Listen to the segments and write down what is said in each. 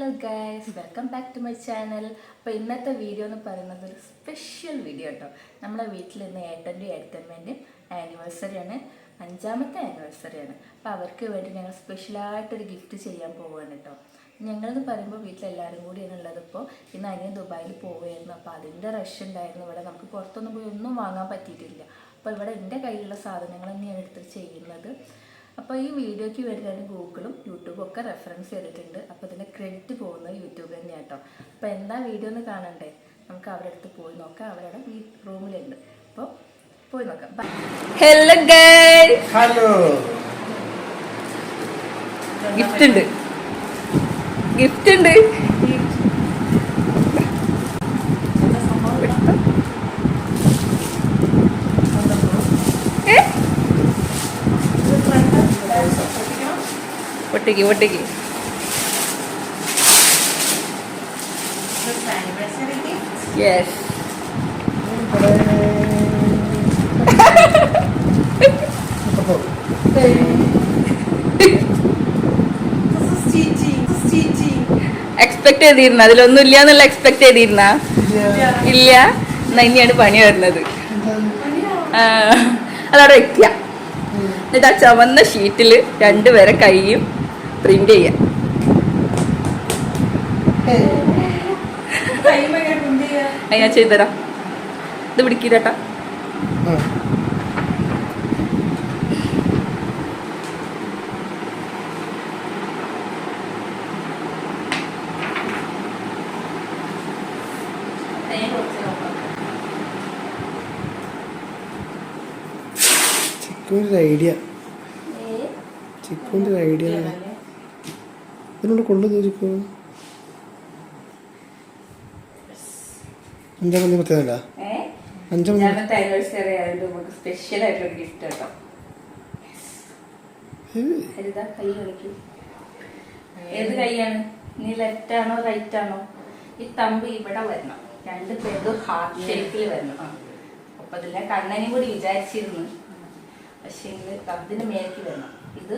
Hello guys, welcome back to my channel. അപ്പോൾ ഇന്നത്തെ video എന്ന് പറയുന്നത് ഒരു സ്പെഷ്യൽ വീഡിയോ കേട്ടോ. നമ്മളെ വീട്ടിൽ ഇന്ന് ഏട്ടൻ്റെയും ഏട്ടമ്മേൻ്റെയും ആനിവേഴ്സറിയാണ്, 5ാമത്തെ ആനിവേഴ്സറിയാണ്. അപ്പോൾ അവർക്ക് വേണ്ടി ഞങ്ങൾ സ്പെഷ്യലായിട്ടൊരു ഗിഫ്റ്റ് ചെയ്യാൻ പോവുകയാണ് കേട്ടോ. ഞങ്ങളെന്ന് പറയുമ്പോൾ വീട്ടിലെല്ലാവരും കൂടിയാണ് ഉള്ളത്. ഇപ്പോൾ ഇന്ന് അനിയൻ ദുബായിൽ പോവുകയായിരുന്നു, അപ്പോൾ അതിൻ്റെ റഷ് ഉണ്ടായിരുന്നു. ഇവിടെ നമുക്ക് പുറത്തൊന്നും പോയി ഒന്നും വാങ്ങാൻ പറ്റിയിട്ടില്ല. അപ്പോൾ ഇവിടെ എൻ്റെ കയ്യിലുള്ള സാധനങ്ങൾ തന്നെയാണ് എടുത്ത് ചെയ്യുന്നത്. അപ്പോൾ ഈ വീഡിയോയ്ക്ക് വേണ്ടി ഞാൻ ഗൂഗിളും യൂട്യൂബും ഒക്കെ റെഫറൻസ് ചെയ്തിട്ടുണ്ട്. അപ്പോൾ ഇതിൻ്റെ ക്രെഡിറ്റ് പോകുന്നത് യൂട്യൂബ് തന്നെയാണ് കേട്ടോ. അപ്പോൾ എന്താ വീഡിയോ ഒന്ന് കാണണ്ടേ, നമുക്ക് അവരുടെ അടുത്ത് പോയി നോക്കാം. അവരുടെ റൂമിലുണ്ട്, അപ്പോൾ പോയി നോക്കാം. Hello guys, hello. ഗിഫ്റ്റ് ഉണ്ട്. ഒട്ടിക്ക് യെസ്. എക്സ്പെക്ട് ചെയ്തിരുന്ന അതിലൊന്നും ഇല്ല എന്നുള്ള എക്സ്പെക്ട് ചെയ്തിരുന്ന ഇല്ല. എന്നാ ഇനിയാണ് പണി വരുന്നത്. അതവിടെ വെക്കുക. എന്നിട്ട് ആ ചുവന്ന ഷീറ്റിൽ 2 പേരെ കൈയും പ്രിന്റ് ചെയ്യാം. ഞാൻ ചെയ്തരാം. ഇത് പിടിക്കില്ലട്ടാ. ചിക്കുവിൻ്റെ ഐഡിയ ഇതിനോട് കൊണ്ടു ചിക്കു. 5ാമത്തെ പ്രത്യേകത 5ാമത്തെ ആനിവേഴ്സറി ആയതുകൊണ്ട് നമുക്ക് സ്പെഷ്യൽ ആയിട്ടുള്ള ഗിഫ്റ്റ് കേട്ടോ. കൈ കളിക്കും. ഏത് കൈയാണ്? നീ ലെഫ്റ്റ് ആണോ റൈറ്റ് ആണോ? ഈ തമ്പ് ഇവിടെ വരണം, 2 പേരും ഹാർട്ട് ഷേപ്പിൽ വരണം. അപ്പൊ അതിലെ കണ്ണനും കൂടി വിചാരിച്ചിരുന്നു, പക്ഷെ അതിന് മേലേക്ക് വരണം. ഇത്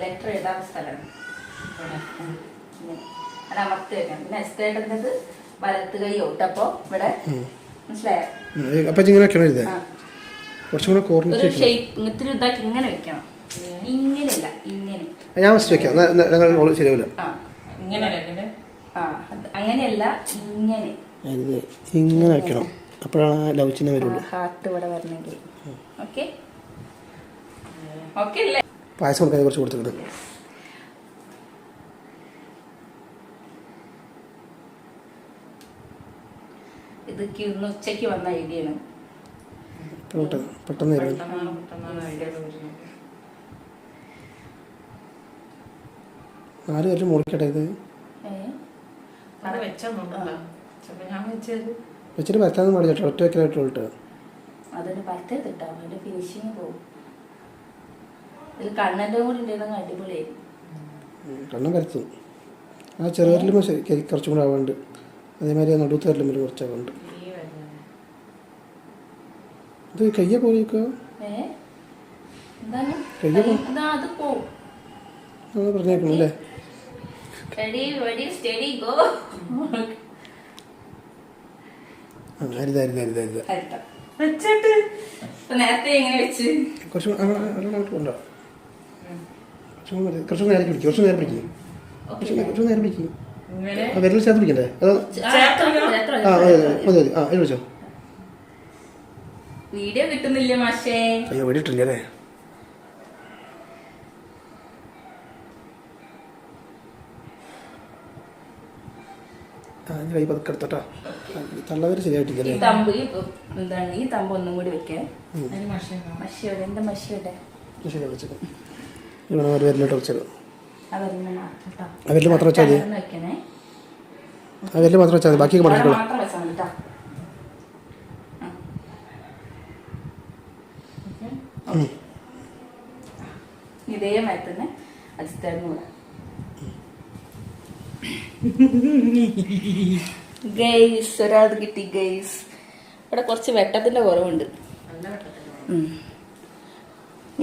ലെറ്റർ എഴുതാത്ത സ്ഥലമാണ്. അത് അമർത്തി വെക്കണം. പിന്നെ എസ്തേട്ടത് വലത്ത് കൈ ഔട്ടപ്പോ ഇവിടെ മനസ്സിലായോ? ഷേപ്പ് ഇതാക്കി ഇങ്ങനെ വെക്കണം. ഇങ്ങനെയല്ല, ഇങ്ങനെ. അങ്ങനെയല്ല, ഇങ്ങനെ വെക്കണം. അപ്പോഴാണ് ലവ് ചിഹ്നം വരുള്ളൂ. ഹാർട്ട് ഇവിടെ വരണമെങ്കിൽ. ഓക്കെ ഓക്കെ അല്ലേ? പായസം കൊടുക്കാൻ കുറച്ച് കൊടുത്തിട്ടുണ്ട്. ഇത് ഇന്ന് ഉച്ചയ്ക്ക് വന്ന ഐഡിയ ആണ്. പെട്ടെന്ന് ആര് വരും മുറിക്കട്ടെ. ഇത് വെച്ചിട്ട് പരത്താന്ന് പാടില്ല, ഒറ്റ വെക്കലായിട്ട് അതിന് പരത്തിട്ടാ അതിന്റെ ഫിനിഷിങ് പോകും. ഇതിൽ കണ്ണൻ്റെ കൂടി ഉണ്ടായിരുന്നെങ്കിൽ അടിപൊളിയായി. കണ്ണൻ പരത്തും. ആ ചെറുവരിലും കുറച്ചും കൂടെ ആവാണ്ട്, അതേമാതിരി നടുത്ത വരലും കുറച്ചാവാണ്ട്. ഇത് കയ്യ പോയിക്കോ പറഞ്ഞേക്കണം അല്ലേ? കുറച്ച് നേരം പിടിക്കും. വിരൽ ചേർത്ത് പിടിക്കണ്ടേ? അതോ മതി. ആ വിളിച്ചോ. വീഡിയോ കിട്ടുന്നില്ല മാഷേ. അയ്യോ വീടിട്ടില്ലേ? കൈ പതുക്കെ എടുത്തോട്ടാ. തള്ളവര് ശരിയായിട്ടില്ലേ? ഈ തമ്പ് ഒന്നും കൂടി വെക്കേ. മഷിയോടെ എന്റെ മഷിയോടെ ശരി വെച്ചത്. വിരലിട്ട് വെച്ചത്. അവരിൽ മാത്രം വെച്ചാൽ മതി. അവരിൽ മാത്രം വെച്ചാൽ മതി, ബാക്കിയൊക്കെ മടക്കിക്കോളൂ. ഇതേമാതിരി തന്നെ അജിത്തേർന്നു ഗൈസ്. ഒരാൾ കിട്ടി ഗൈസ്. ഇവിടെ കുറച്ച് വെട്ടത്തിന്റെ കുറവുണ്ട്.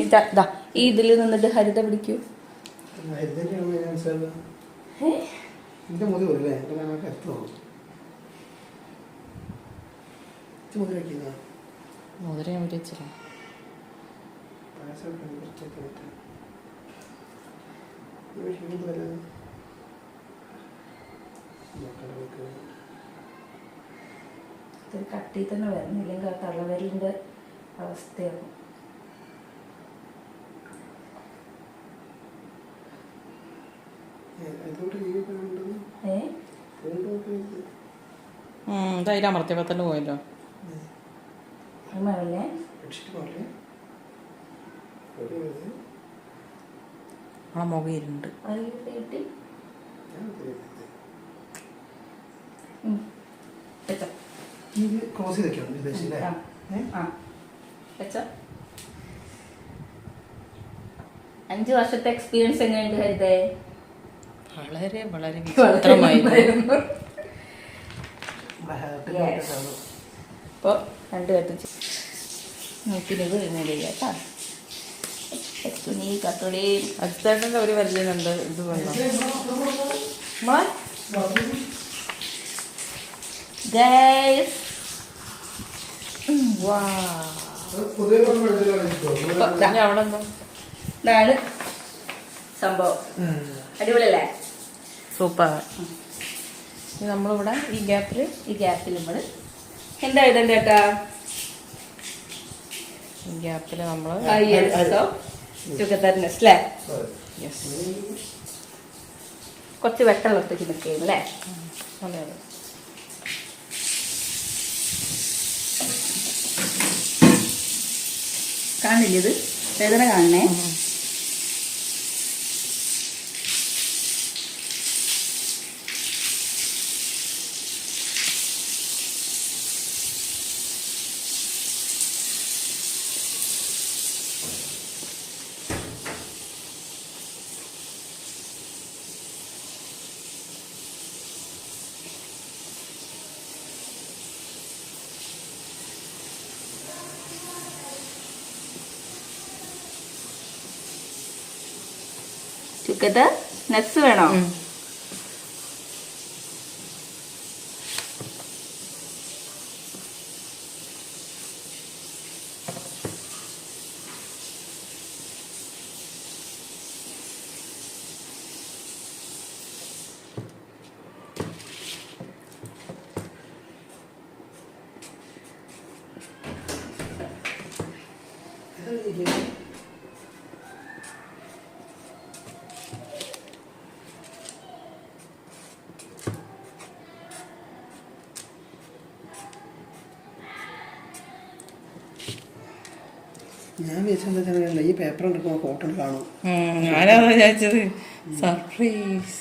ഇതാ ഈ ഇതിൽ നിന്നിട്ട് ഹരിത പിടിക്കൂ. എൻ്റെ മുതി വരില്ലേ എൻ്റെ ഞാൻ കരുത്തുള്ളൂ മുതി വയ്ക്കുന്ന മോതിരം ഞാൻ വിളിച്ചില്ല. പായസം കുറച്ചൊക്കെ പറ്റും വരാൻ ഇത് കട്ടി തന്നെ വരണം, ഇല്ലെങ്കിൽ ആ തള്ളവരലിൻ്റെ അവസ്ഥയാകും. ഇതായാലും അമർത്തിയപ്പോൾ തന്നെ പോയല്ലോ. മഴല്ലേ ആ മുഖയിരുണ്ട്. ക്രോസ് ചെയ്തൊക്കെയാണ് ഉദ്ദേശിച്ചല്ലേ? 5 വർഷത്തെ എക്സ്പീരിയൻസ് എങ്ങനെയുണ്ട് ഹരിതേ? വളരെ വളരെ വിചിത്രമായിരുന്നു. അപ്പോൾ 2 കെട്ടും 120 ചെയ്യാം. അച്ഛേട്ടൻ്റെ ഒരു പരിചയമുണ്ട്. ഇത് വന്നു അവിടെ എന്തോ ഇതാണ് സംഭവം. അടിപൊളിയല്ലേ? സൂപ്പർ. നമ്മളിവിടെ ഈ ഗ്യാപ്പിൽ നമ്മൾ എന്താ ഇതെന്താ ചേട്ടാ? ഈ ഗ്യാപ്പിൽ നമ്മൾ ടുഗദർനെസ് അല്ലേ? യെസ്, കുറച്ച് വെട്ടമുള്ളത്തേക്ക് നിൽക്കുകയും അല്ലേ? അതെ അതെ. കാണില്ലേ? ഇത് വേദന കാണണേ. ചുക്കത്ത് നട്സ് വേണോ? ഞാൻ വിചാരിച്ചെന്താ ഈ പേപ്പർ എടുക്കുമ്പോൾ ഫോട്ടോ കാണും. ഞാനാണ് വിചാരിച്ചത് സർപ്രൈസ്.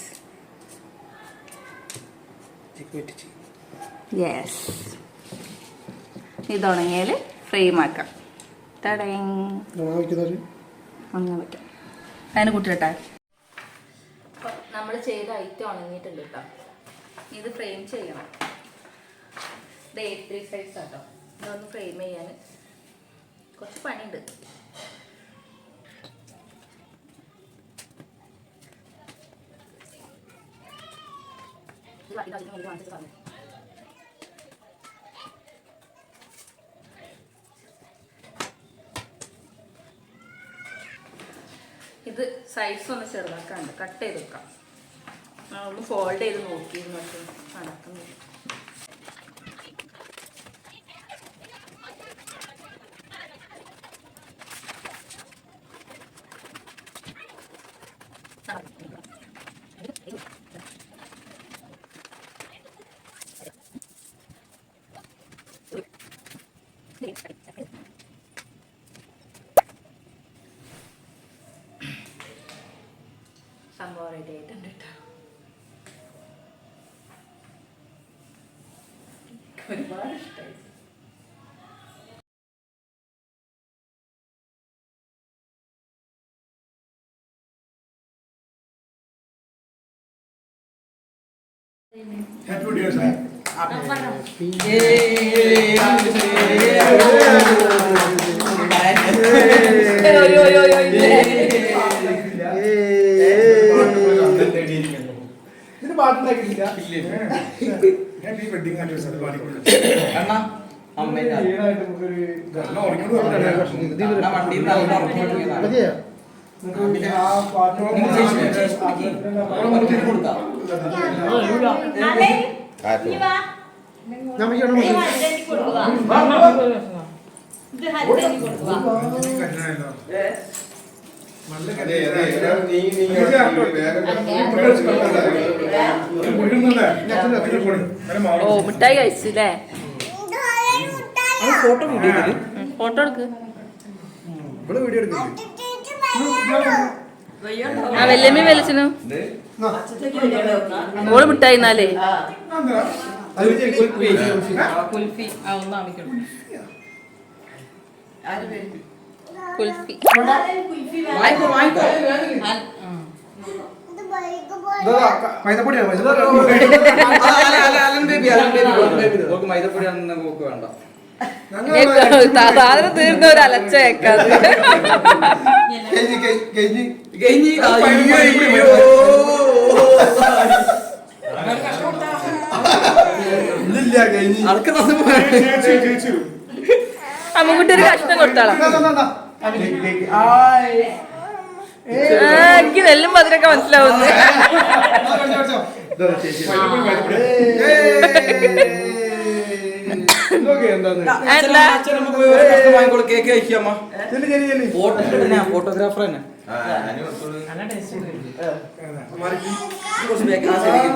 യെസ്, ഇതുണങ്ങിയാൽ ഫ്രെയിം ആക്കാം. അങ്ങനെ പറ്റും. അതിന് കൂട്ടിയിട്ടാ നമ്മൾ ചെയ്ത ഐറ്റം ഉണങ്ങിയിട്ടുണ്ട് കേട്ടോ. ഇത് ഫ്രെയിം ചെയ്യണം. ഇത് A3 സൈസ് ആട്ടോ. ഇതൊന്ന് ഫ്രെയിം ചെയ്യാൻ കുറച്ച് പണിയുണ്ട്. ഇത് സൈസ് ഒന്ന് ചെറുതാക്കാണ്ട് കട്ട് ചെയ്ത് വെക്കാം. ഒന്ന് ഫോൾഡ് ചെയ്ത് നോക്കി നടക്കുന്നില്ല. സംഭവം റെഡി ആയിട്ടുണ്ട് കേട്ടോ. ഒരുപാട് ഇഷ്ടമായി. Happy birthday, sir. പാട്ടുണ്ടാക്കിയില്ല. ഹാപ്പി വെഡിങ് ആനിവേഴ്സറി പാടിക്കൊള്ളു. അണ്ണാ അമ്മേന്റെ ഈടായിട്ട് നമുക്കൊരു അണ്ണ ഉറങ്ങിക്കൊണ്ട് പറഞ്ഞേ. അണ്ണാ വണ്ടിയിൽ നിന്ന് അവിടെ ഉറങ്ങിയിരിക്കുന്നതാണ്. മതിയോ? ആ പാട്ട് കൊടുക്കാം. ഞാൻ വയ്ക്കണം. കല്യാണമല്ലോ. ഓ മിഠായി കഴിച്ചില്ലേ? ഫോട്ടോ വീഡിയോ ഫോട്ടോ എടുക്ക്. ഇവിടെ വീഡിയോ എടുക്കില്ലേ? ആ വല്യമ്മ വലിച്ചനു ഓള് മിഠായി എന്നാലേ കുൽഫി ആ ഒന്നും ആമിക്കണം കുൽഫി. മൈദപ്പൊടിയാണ് മൈദപ്പൊടി അന്ന് പോക്ക് വേണ്ട. സാധനം തീർന്ന ഒരു അലച്ച കേക്കാതെ അമ്മക്കുട്ടി ഒരു കഷ്ണം കൊടുത്താളാം. എനിക്ക് നെല്ലും പതിനൊക്കെ മനസ്സിലാവുന്നു. കേക്ക് കഴിക്കാമ്മ. ഫോട്ടോഗ്രാഫർ തന്നെ കുറച്ച് ബാക്ക് ആ സൈഡിൽ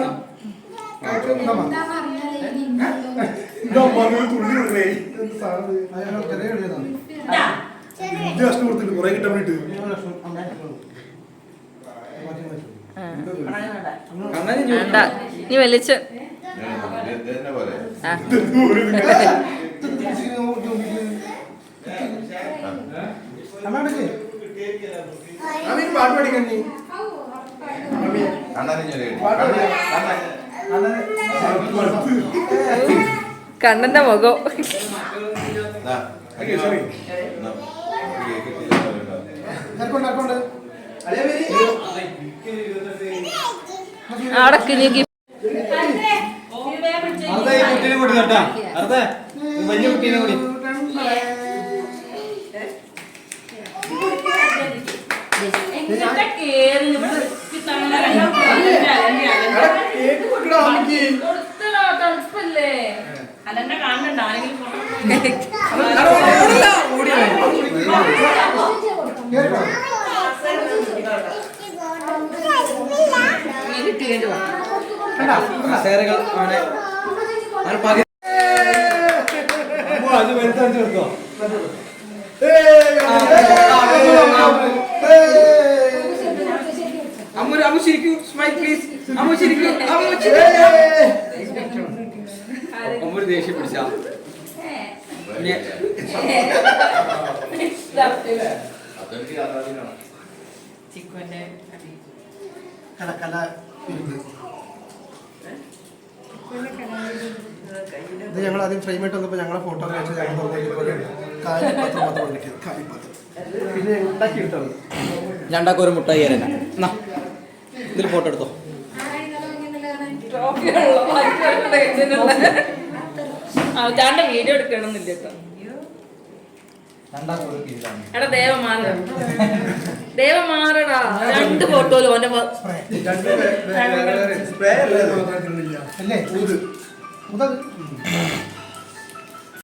കഷ്ടം കൊടുത്തിട്ട് കുറെ കിട്ടാൻ വേണ്ടിട്ട് വേണ്ട നീ വലിച്ച് പാട്ട് പഠിക്കാൻ നീ കണ്ണന്റെ മുഖം അടക്ക് നീ വലിയ കുട്ടീനെ കൂടി അതെന്നെ കാണണ്ട ആരെങ്കിലും കസേരകൾ അവനെ അത് വരുത്താൻ ചേർത്തോ. അമ്മ ശരിക്കും സ്മൈൽ പ്ലീസ്. അമ്മ ശരിക്കും അമ്മ ഒരു ദേഷ്യം പിടിച്ച ചിക്കുവിന്റെ ഇത് ഞങ്ങൾ ആദ്യം ഫ്രെയിം ആയിട്ട് വന്നപ്പോൾ ഞങ്ങളെ ഫോട്ടോ വെച്ച് ഞങ്ങൾ കാലിപ്പത്രം മാത്രം കിട്ടിയത്. കാലിപ്പത്രം പിന്നെ ഉണ്ടാക്കി എടുത്തത് ഞണ്ടാക്ക ഒരു മുട്ടായി തരാനാ. ഇതിൽ ഫോട്ടോ എടുത്തോ. ചാണ്ട വീഡിയോ എടുക്കണമെന്നില്ല കേട്ടോ. എടാ ദേവ മാറ ദേവ മാറടാ. 2 ഫോട്ടോയിലും ഓന്റെ അല്ലേ